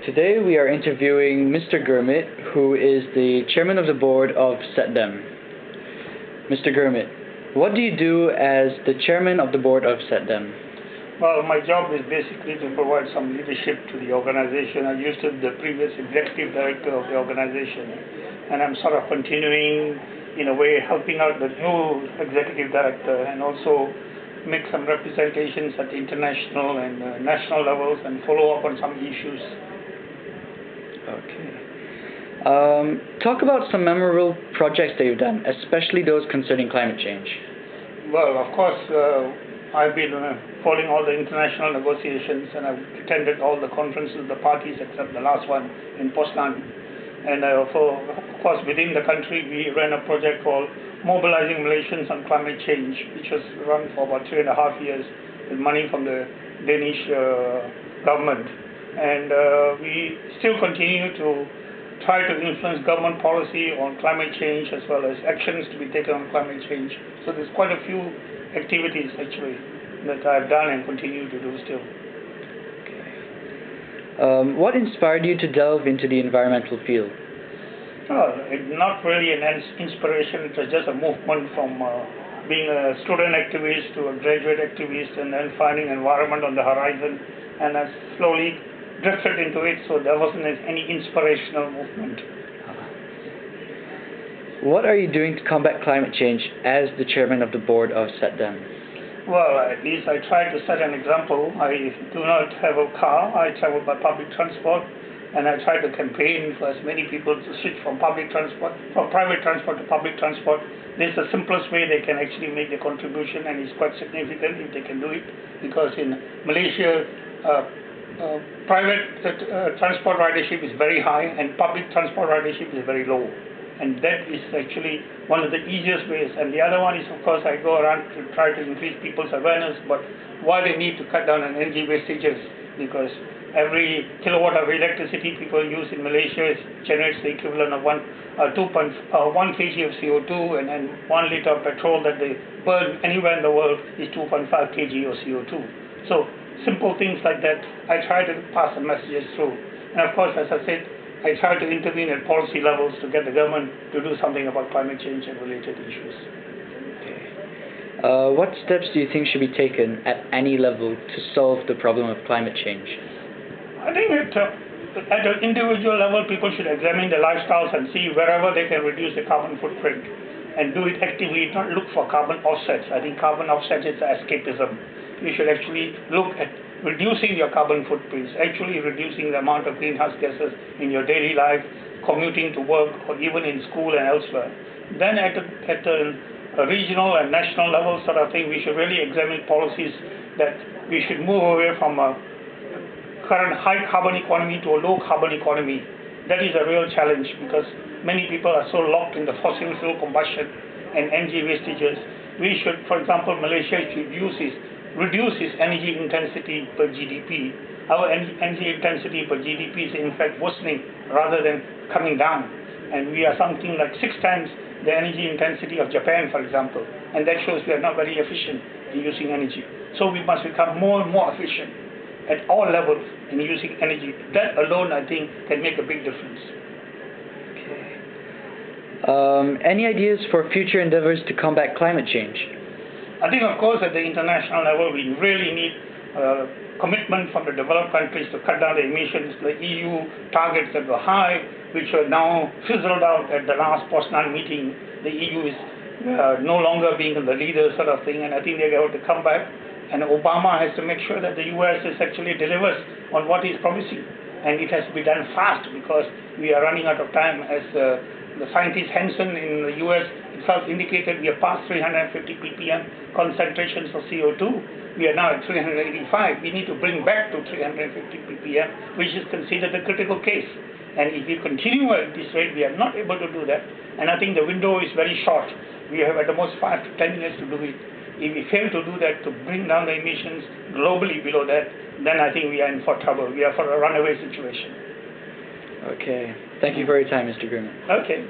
Today we are interviewing Mr. Gurmit, who is the Chairman of the Board of CETDEM. Mr. Gurmit, what do you do as the Chairman of the Board of CETDEM? Well, my job is basically to provide some leadership to the organization. I used to be the previous executive director of the organization, and I'm sort of continuing, in a way, helping out the new executive director and also make some representations at the international and national levels and follow up on some issues. Okay. Talk about some memorable projects that you've done, especially those concerning climate change. Well, of course, I've been following all the international negotiations, and I've attended all the conferences of the parties except the last one in Poznan. And of course, within the country, we ran a project called Mobilizing Malaysians on Climate Change, which was run for about 3.5 years with money from the Danish government. And we still continue to try to influence government policy on climate change as well as actions to be taken on climate change. So there's quite a few activities actually that I've done and continue to do still. Okay. What inspired you to delve into the environmental field? Not really an inspiration, it was just a movement from being a student activist to a graduate activist and then finding environment on the horizon, and I slowly drifted into it, so there wasn't any inspirational movement. What are you doing to combat climate change as the chairman of the board of CETDEM? Well, at least I try to set an example. I do not have a car. I travel by public transport, and I try to campaign for as many people to switch from private transport to public transport. This is the simplest way they can actually make a contribution, and it's quite significant if they can do it, because in Malaysia, private transport ridership is very high and public transport ridership is very low, and that is actually one of the easiest ways. And the other one is, of course, I go around to try to increase people's awareness about why they need to cut down on energy wastages, because every kilowatt of electricity people use in Malaysia generates the equivalent of 1 kg of CO2, and then 1 liter of petrol that they burn anywhere in the world is 2.5 kg of CO2. So simple things like that, I try to pass the messages through. And of course, as I said, I try to intervene at policy levels to get the government to do something about climate change and related issues. Okay. What steps do you think should be taken at any level to solve the problem of climate change? I think at an individual level, people should examine their lifestyles and see wherever they can reduce the carbon footprint and do it actively, not look for carbon offsets. I think carbon offsets is escapism. You should actually look at reducing your carbon footprints, actually reducing the amount of greenhouse gases in your daily life, commuting to work, or even in school and elsewhere. Then at a regional and national level sort of thing, we should really examine policies that we should move away from a current high carbon economy to a low carbon economy. That is a real challenge, because many people are so locked in the fossil fuel combustion and energy wastages. We should, for example, Malaysia should reduce its energy intensity per GDP. Our energy intensity per GDP is in fact worsening rather than coming down. And we are something like 6 times the energy intensity of Japan, for example. And that shows we are not very efficient in using energy. So we must become more and more efficient at all levels in using energy. That alone, I think, can make a big difference. Okay. Any ideas for future endeavors to combat climate change? I think, of course, at the international level, we really need commitment from the developed countries to cut down the emissions. The EU targets that were high, which are now fizzled out at the last Poznan meeting. The EU is no longer being the leader sort of thing, and I think they're going to come back. And Obama has to make sure that the US is actually delivers on what he's promising. And it has to be done fast, because we are running out of time. As the scientist Hansen in the US itself indicated, we have passed 350 ppm concentrations of CO2. We are now at 385. We need to bring back to 350 ppm, which is considered a critical case. And if we continue at this rate, we are not able to do that. And I think the window is very short. We have at the most 5 to 10 years to do it. If we fail to do that, to bring down the emissions globally below that, then I think we are in for trouble. We are for a runaway situation. Okay. Thank you for your time, Mr. Gurmit. Okay.